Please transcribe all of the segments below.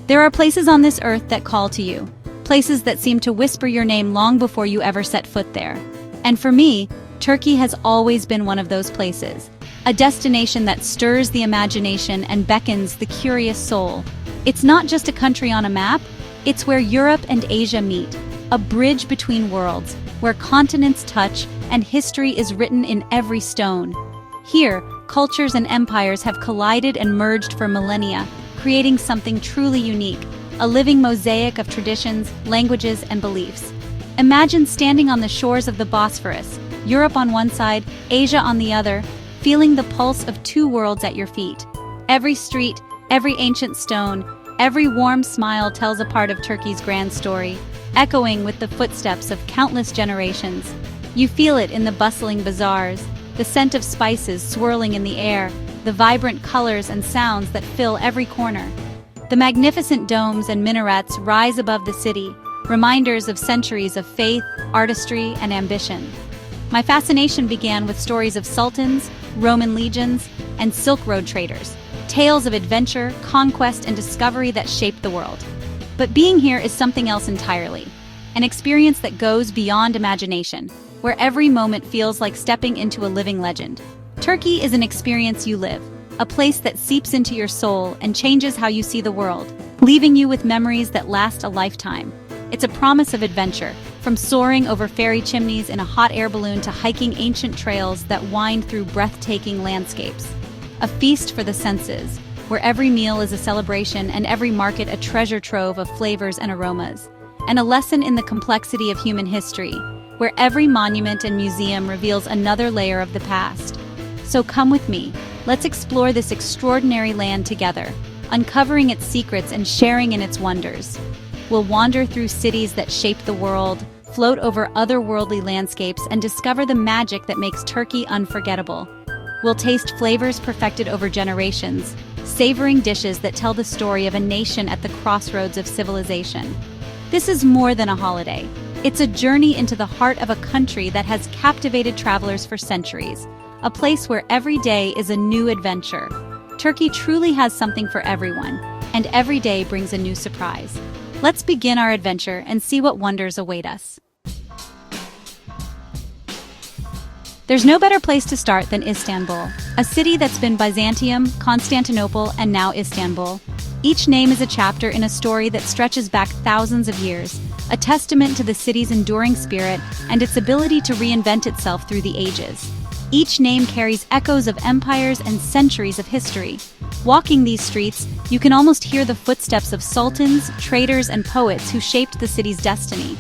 There are places on this earth that call to you, places that seem to whisper your name long before you ever set foot there. And for me, Turkey has always been one of those places, a destination that stirs the imagination and beckons the curious soul. It's not just a country on a map, it's where Europe and Asia meet, a bridge between worlds, where continents touch and history is written in every stone. Here, cultures and empires have collided and merged for millennia, creating something truly unique, a living mosaic of traditions, languages, and beliefs. Imagine standing on the shores of the Bosphorus, Europe on one side, Asia on the other, feeling the pulse of two worlds at your feet. Every street, every ancient stone, every warm smile tells a part of Turkey's grand story, echoing with the footsteps of countless generations. You feel it in the bustling bazaars, the scent of spices swirling in the air, the vibrant colors and sounds that fill every corner. The magnificent domes and minarets rise above the city, reminders of centuries of faith, artistry, and ambition. My fascination began with stories of sultans, Roman legions, and Silk Road traders, tales of adventure, conquest, and discovery that shaped the world. But being here is something else entirely, an experience that goes beyond imagination, where every moment feels like stepping into a living legend. Turkey is an experience you live, a place that seeps into your soul and changes how you see the world, leaving you with memories that last a lifetime. It's a promise of adventure, from soaring over fairy chimneys in a hot air balloon to hiking ancient trails that wind through breathtaking landscapes. A feast for the senses, where every meal is a celebration and every market a treasure trove of flavors and aromas. And a lesson in the complexity of human history, where every monument and museum reveals another layer of the past. So come with me, let's explore this extraordinary land together, uncovering its secrets and sharing in its wonders. We'll wander through cities that shape the world, float over otherworldly landscapes, and discover the magic that makes Turkey unforgettable. We'll taste flavors perfected over generations, savoring dishes that tell the story of a nation at the crossroads of civilization. This is more than a holiday. It's a journey into the heart of a country that has captivated travelers for centuries, a place where every day is a new adventure. Turkey truly has something for everyone, and every day brings a new surprise. Let's begin our adventure and see what wonders await us. There's no better place to start than Istanbul, a city that's been Byzantium, Constantinople, and now Istanbul. Each name is a chapter in a story that stretches back thousands of years, a testament to the city's enduring spirit and its ability to reinvent itself through the ages. Each name carries echoes of empires and centuries of history. Walking these streets, you can almost hear the footsteps of sultans, traders, and poets who shaped the city's destiny.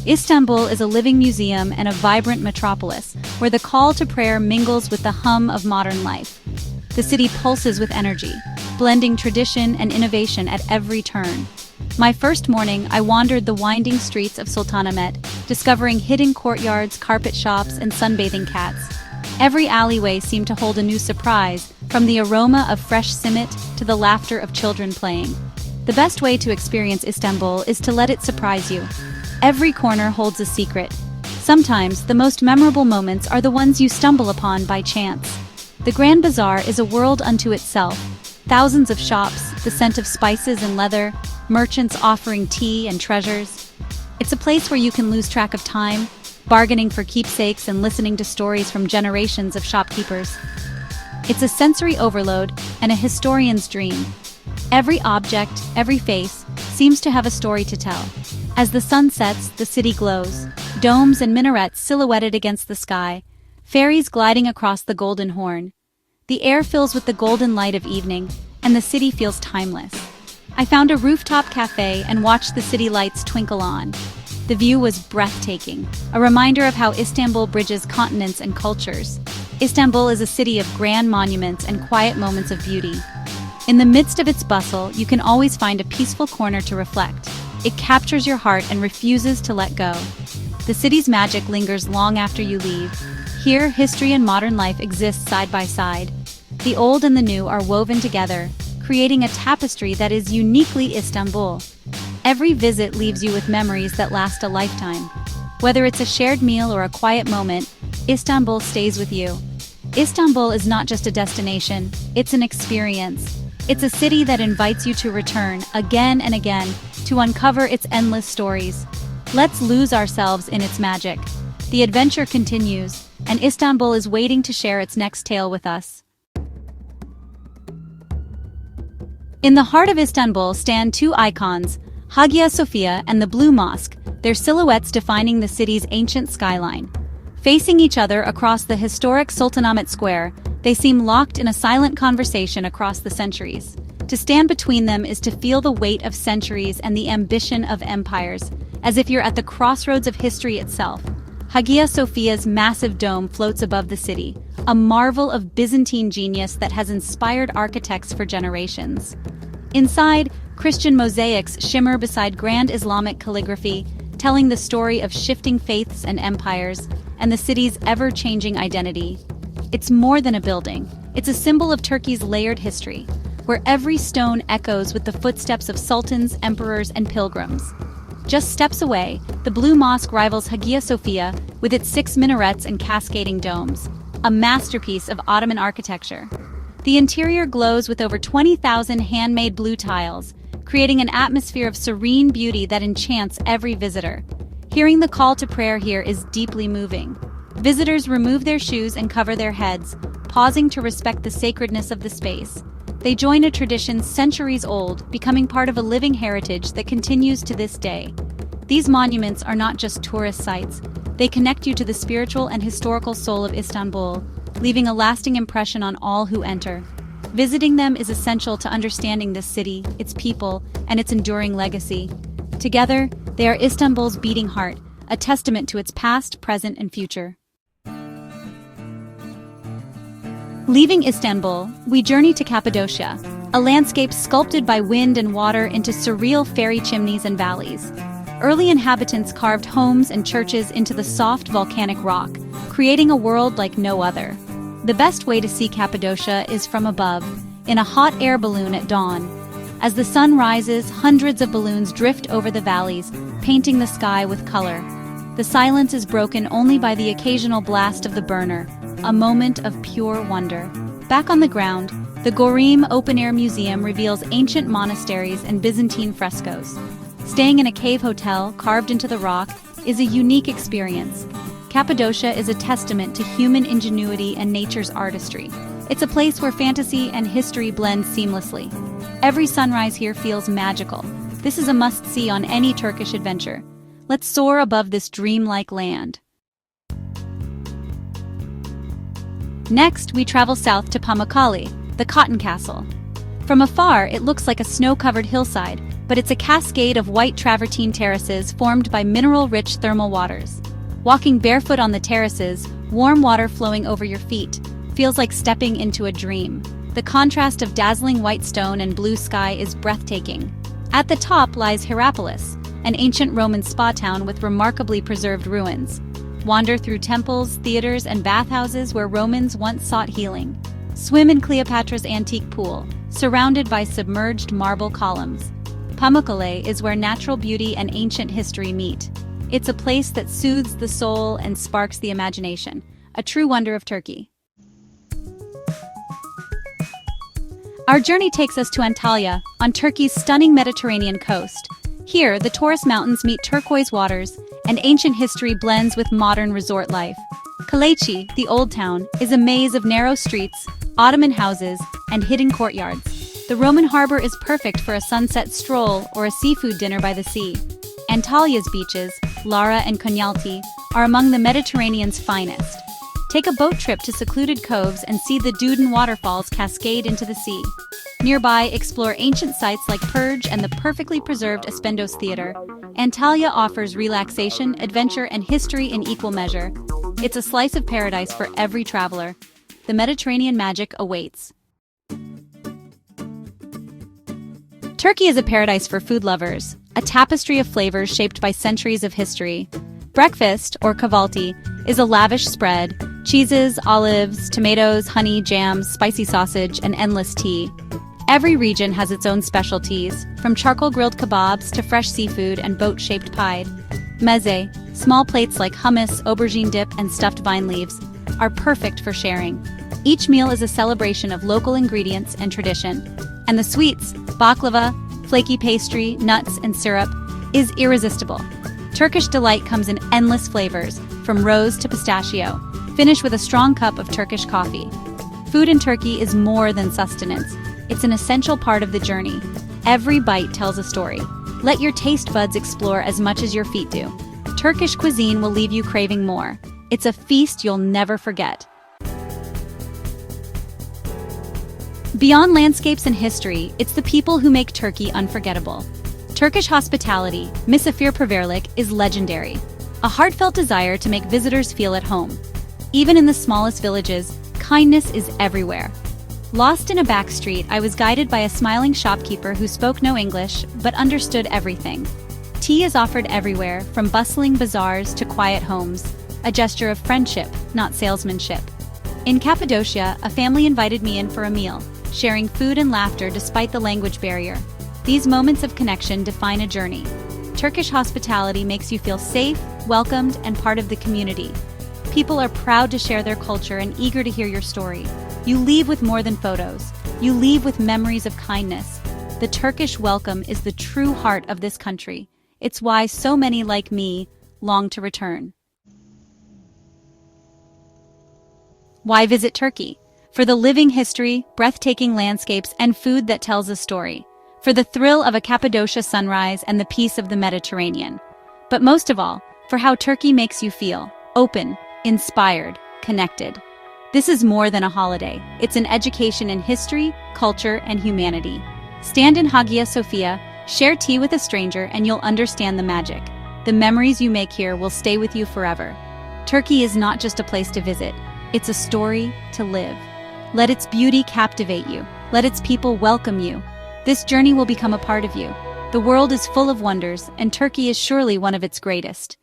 Istanbul is a living museum and a vibrant metropolis, where the call to prayer mingles with the hum of modern life. The city pulses with energy, blending tradition and innovation at every turn. My first morning, I wandered the winding streets of Sultanahmet, discovering hidden courtyards, carpet shops, and sunbathing cats. Every alleyway seemed to hold a new surprise, from the aroma of fresh simit to the laughter of children playing. The best way to experience Istanbul is to let it surprise you. Every corner holds a secret. Sometimes, the most memorable moments are the ones you stumble upon by chance. The Grand Bazaar is a world unto itself. Thousands of shops, the scent of spices and leather, merchants offering tea and treasures. It's a place where you can lose track of time, bargaining for keepsakes and listening to stories from generations of shopkeepers. It's a sensory overload and a historian's dream. Every object, every face, seems to have a story to tell. As the sun sets, the city glows, domes and minarets silhouetted against the sky, ferries gliding across the Golden Horn. The air fills with the golden light of evening, and the city feels timeless. I found a rooftop cafe and watched the city lights twinkle on. The view was breathtaking, a reminder of how Istanbul bridges continents and cultures. Istanbul is a city of grand monuments and quiet moments of beauty. In the midst of its bustle, you can always find a peaceful corner to reflect. It captures your heart and refuses to let go. The city's magic lingers long after you leave. Here, history and modern life exist side by side. The old and the new are woven together, creating a tapestry that is uniquely Istanbul. Every visit leaves you with memories that last a lifetime. Whether it's a shared meal or a quiet moment, Istanbul stays with you. Istanbul is not just a destination, it's an experience. It's a city that invites you to return again and again to uncover its endless stories. Let's lose ourselves in its magic. The adventure continues, and Istanbul is waiting to share its next tale with us. In the heart of Istanbul stand two icons, Hagia Sophia and the Blue Mosque, their silhouettes defining the city's ancient skyline. Facing each other across the historic Sultanahmet Square, they seem locked in a silent conversation across the centuries. To stand between them is to feel the weight of centuries and the ambition of empires, as if you're at the crossroads of history itself. Hagia Sophia's massive dome floats above the city, a marvel of Byzantine genius that has inspired architects for generations. Inside, Christian mosaics shimmer beside grand Islamic calligraphy, telling the story of shifting faiths and empires, and the city's ever-changing identity. It's more than a building. It's a symbol of Turkey's layered history, where every stone echoes with the footsteps of sultans, emperors, and pilgrims. Just steps away, the Blue Mosque rivals Hagia Sophia with its 6 minarets and cascading domes, a masterpiece of Ottoman architecture. The interior glows with over 20,000 handmade blue tiles, creating an atmosphere of serene beauty that enchants every visitor. Hearing the call to prayer here is deeply moving. Visitors remove their shoes and cover their heads, pausing to respect the sacredness of the space. They join a tradition centuries old, becoming part of a living heritage that continues to this day. These monuments are not just tourist sites. They connect you to the spiritual and historical soul of Istanbul, leaving a lasting impression on all who enter. Visiting them is essential to understanding this city, its people, and its enduring legacy. Together, they are Istanbul's beating heart, a testament to its past, present, and future. Leaving Istanbul, we journey to Cappadocia, a landscape sculpted by wind and water into surreal fairy chimneys and valleys. Early inhabitants carved homes and churches into the soft volcanic rock, creating a world like no other. The best way to see Cappadocia is from above, in a hot air balloon at dawn. As the sun rises, hundreds of balloons drift over the valleys, painting the sky with color. The silence is broken only by the occasional blast of the burner, a moment of pure wonder. Back on the ground, the Gorim Open-Air Museum reveals ancient monasteries and Byzantine frescoes. Staying in a cave hotel carved into the rock is a unique experience. Cappadocia is a testament to human ingenuity and nature's artistry. It's a place where fantasy and history blend seamlessly. Every sunrise here feels magical. This is a must-see on any Turkish adventure. Let's soar above this dreamlike land. Next, we travel south to Pamukkale, the Cotton Castle. From afar, it looks like a snow-covered hillside, but it's a cascade of white travertine terraces formed by mineral-rich thermal waters. Walking barefoot on the terraces, warm water flowing over your feet, feels like stepping into a dream. The contrast of dazzling white stone and blue sky is breathtaking. At the top lies Hierapolis, an ancient Roman spa town with remarkably preserved ruins. Wander through temples, theaters, and bathhouses where Romans once sought healing. Swim in Cleopatra's antique pool, surrounded by submerged marble columns. Pamukkale is where natural beauty and ancient history meet. It's a place that soothes the soul and sparks the imagination, a true wonder of Turkey. Our journey takes us to Antalya, on Turkey's stunning Mediterranean coast. Here, the Taurus Mountains meet turquoise waters, and ancient history blends with modern resort life. Kalechi, the Old Town, is a maze of narrow streets, Ottoman houses, and hidden courtyards. The Roman harbor is perfect for a sunset stroll or a seafood dinner by the sea. Antalya's beaches, Lara and Konyaaltı, are among the Mediterranean's finest. Take a boat trip to secluded coves and see the Duden waterfalls cascade into the sea. Nearby, explore ancient sites like Purge and the perfectly preserved Aspendos Theater. Antalya offers relaxation, adventure, and history in equal measure. It's a slice of paradise for every traveler. The Mediterranean magic awaits. Turkey is a paradise for food lovers, a tapestry of flavors shaped by centuries of history. Breakfast, or kahvaltı, is a lavish spread: cheeses, olives, tomatoes, honey, jams, spicy sausage, and endless tea. Every region has its own specialties, from charcoal-grilled kebabs to fresh seafood and boat-shaped pie. Meze, small plates like hummus, aubergine dip, and stuffed vine leaves, are perfect for sharing. Each meal is a celebration of local ingredients and tradition. And the sweets, baklava, flaky pastry, nuts, and syrup, is irresistible. Turkish delight comes in endless flavors, from rose to pistachio. Finish with a strong cup of Turkish coffee. Food in Turkey is more than sustenance. It's an essential part of the journey. Every bite tells a story. Let your taste buds explore as much as your feet do. Turkish cuisine will leave you craving more. It's a feast you'll never forget. Beyond landscapes and history, it's the people who make Turkey unforgettable. Turkish hospitality, misafirperverlik, is legendary. A heartfelt desire to make visitors feel at home. Even in the smallest villages, kindness is everywhere. Lost in a back street, I was guided by a smiling shopkeeper who spoke no English, but understood everything. Tea is offered everywhere, from bustling bazaars to quiet homes, a gesture of friendship, not salesmanship. In Cappadocia, a family invited me in for a meal, sharing food and laughter despite the language barrier. These moments of connection define a journey. Turkish hospitality makes you feel safe, welcomed, and part of the community. People are proud to share their culture and eager to hear your story. You leave with more than photos. You leave with memories of kindness. The Turkish welcome is the true heart of this country. It's why so many like me long to return. Why visit Turkey? For the living history, breathtaking landscapes, and food that tells a story. For the thrill of a Cappadocia sunrise and the peace of the Mediterranean. But most of all, for how Turkey makes you feel open, inspired, connected. This is more than a holiday. It's an education in history, culture, and humanity. Stand in Hagia Sophia, share tea with a stranger, and you'll understand the magic. The memories you make here will stay with you forever. Turkey is not just a place to visit. It's a story to live. Let its beauty captivate you. Let its people welcome you. This journey will become a part of you. The world is full of wonders, and Turkey is surely one of its greatest.